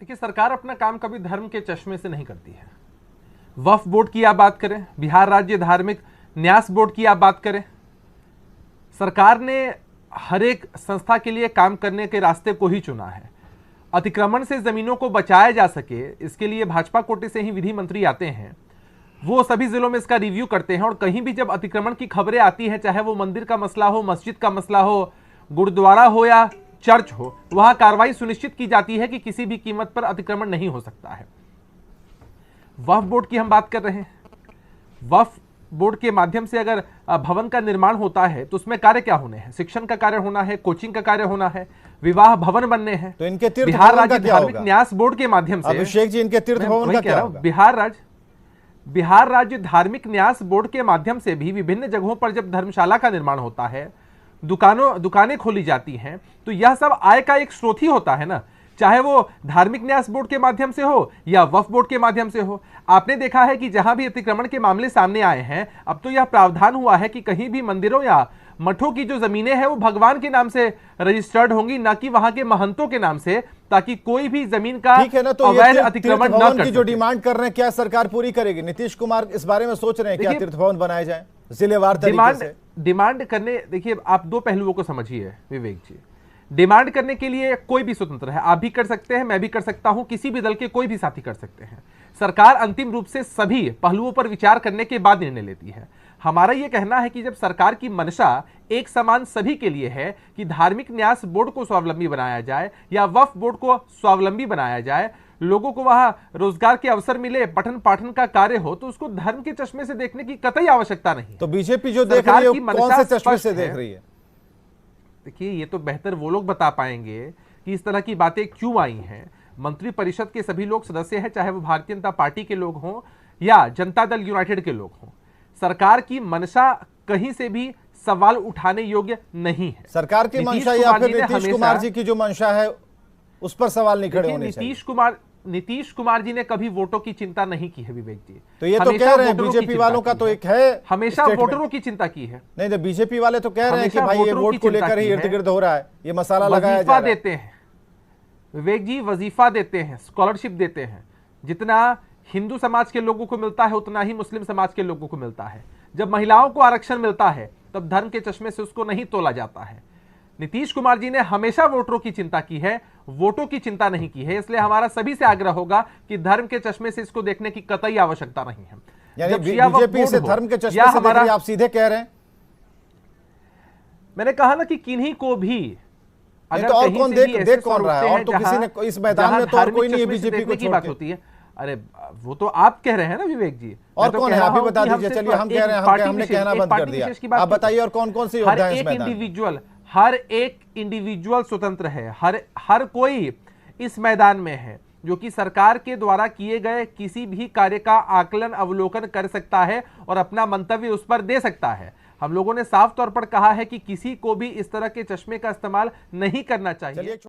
देखिए, सरकार अपना काम कभी धर्म के चश्मे से नहीं करती है। वक्फ बोर्ड की आप बात करें, बिहार राज्य धार्मिक न्यास बोर्ड की आप बात करें, सरकार ने हर एक संस्था के लिए काम करने के रास्ते को ही चुना है। अतिक्रमण से जमीनों को बचाया जा सके, इसके लिए भाजपा कोटे से ही विधि मंत्री आते हैं, वो सभी जिलों में इसका रिव्यू करते हैं और कहीं भी जब अतिक्रमण की खबरें आती हैं, चाहे वो मंदिर का मसला हो, मस्जिद का मसला हो, गुरुद्वारा हो या चर्च हो, वहां कार्रवाई सुनिश्चित की जाती है कि किसी भी कीमत पर अतिक्रमण नहीं हो सकता है। वक्फ बोर्ड की हम बात कर रहे हैं। वक्फ बोर्ड के माध्यम से अगर भवन का निर्माण होता है तो उसमें कार्य क्या होने हैं? शिक्षण का कार्य होना है, कोचिंग का कार्य होना है, विवाह भवन बनने हैं। तो इनके तीर्थ बिहार भवन का राज्य क्या धार्मिक होगा? न्यास बोर्ड के माध्यम से अभिषेक जी, इनके तीर्थ भवन का क्या होगा? बिहार राज्य धार्मिक न्यास बोर्ड के माध्यम से भी विभिन्न जगहों पर जब धर्मशाला का निर्माण होता है, दुकानें खोली जाती हैं, तो यह सब आय का एक स्रोत ही होता है ना, चाहे वो धार्मिक न्यास बोर्ड के माध्यम से हो या वक्फ बोर्ड के माध्यम से हो। आपने देखा है कि जहां भी अतिक्रमण के मामले सामने आए हैं, अब तो यह प्रावधान हुआ है कि कहीं भी मंदिरों या मठों की जो जमीनें हैं वो भगवान के नाम से रजिस्टर्ड होंगी, ना कि वहां के महंतों के नाम से, ताकि कोई भी जमीन का अवैध अतिक्रमण न कर की जो डिमांड कर रहे हैं, क्या सरकार पूरी करेगी? नीतीश कुमार इस बारे में सोच रहे हैं क्या तीर्थ भवन बनाए जाए जिलेवार तरीके से? डिमांड करने, देखिए आप दो पहलुओं को समझिए विवेक जी। डिमांड करने के लिए कोई भी स्वतंत्र है, आप भी कर सकते हैं, मैं भी कर सकता हूं, किसी भी दल के कोई भी साथी कर सकते हैं। सरकार अंतिम रूप से सभी पहलुओं पर विचार करने के बाद निर्णय लेती है। हमारा यह कहना है कि जब सरकार की मंशा एक समान सभी के लिए है कि धार्मिक न्यास बोर्ड को स्वावलंबी बनाया जाए या वक्फ बोर्ड को स्वावलंबी बनाया जाए, लोगों को वहां रोजगार के अवसर मिले, पठन पाठन का कार्य हो, तो उसको धर्म के चश्मे से देखने की कतई आवश्यकता नहीं। तो बीजेपी जो देख रही है, कौन से चश्मे से देख रही है? देखिए, ये तो बेहतर वो लोग बता पाएंगे कि इस तरह की बातें क्यों आई हैं। मंत्री परिषद के सभी लोग सदस्य हैं, चाहे वो भारतीय जनता पार्टी के लोग हों या जनता दल यूनाइटेड के लोग हों। सरकार की मंशा कहीं से भी सवाल उठाने योग्य नहीं है। सरकार की मंशा या फिर नीतीश कुमार जी की जो मंशा है उस पर सवाल नहीं खड़े होने चाहिए। नीतीश कुमार जी ने कभी वोटों की चिंता नहीं की है विवेक जी। तो ये तो कह रहे हैं बीजेपी वालों का तो एक है, हमेशा वोटरों की चिंता की है। नहीं, तो बीजेपी वाले तो कह रहे हैं कि भाई ये वोट को लेकर ही इर्द गिर्द हो रहा है, ये मसाला लगाया जा रहा है। देते हैं विवेक जी, वजीफा देते हैं, स्कॉलरशिप देते हैं। जितना हिंदू समाज के लोगों को मिलता है उतना ही मुस्लिम समाज के लोगों को मिलता है। जब महिलाओं को आरक्षण मिलता है तब धर्म के चश्मे से उसको नहीं तोला जाता है। नीतीश कुमार जी ने हमेशा वोटरों की चिंता की है, वोटों की चिंता नहीं की है। इसलिए हमारा सभी से आग्रह होगा कि धर्म के चश्मे से इसको देखने की कतई आवश्यकता नहीं है। यानी बीजेपी से धर्म के चश्मे से देख रही है, आप सीधे कह रहे हैं? मैंने कहा ना कि किन्हीं को भी अगर तो और कौन देख कौन रहा है? और तो किसी ने इस मैदान में तो और कोई नहीं है बीजेपी को छोड़ के। अरे वो तो आप कह रहे हैं ना विवेक जी। और कौन है? आप भी बता दीजिए। चलिए, हम कह रहे हैं, हमने कहना बंद कर दिया। आप बताइए और कौन कौन से योद्धा हैं इस मैदान में? हर एक इंडिविजुअल स्वतंत्र है, हर कोई इस मैदान में है, जो कि सरकार के द्वारा किए गए किसी भी कार्य का आकलन अवलोकन कर सकता है और अपना मंतव्य उस पर दे सकता है। हम लोगों ने साफ तौर पर कहा है कि किसी को भी इस तरह के चश्मे का इस्तेमाल नहीं करना चाहिए।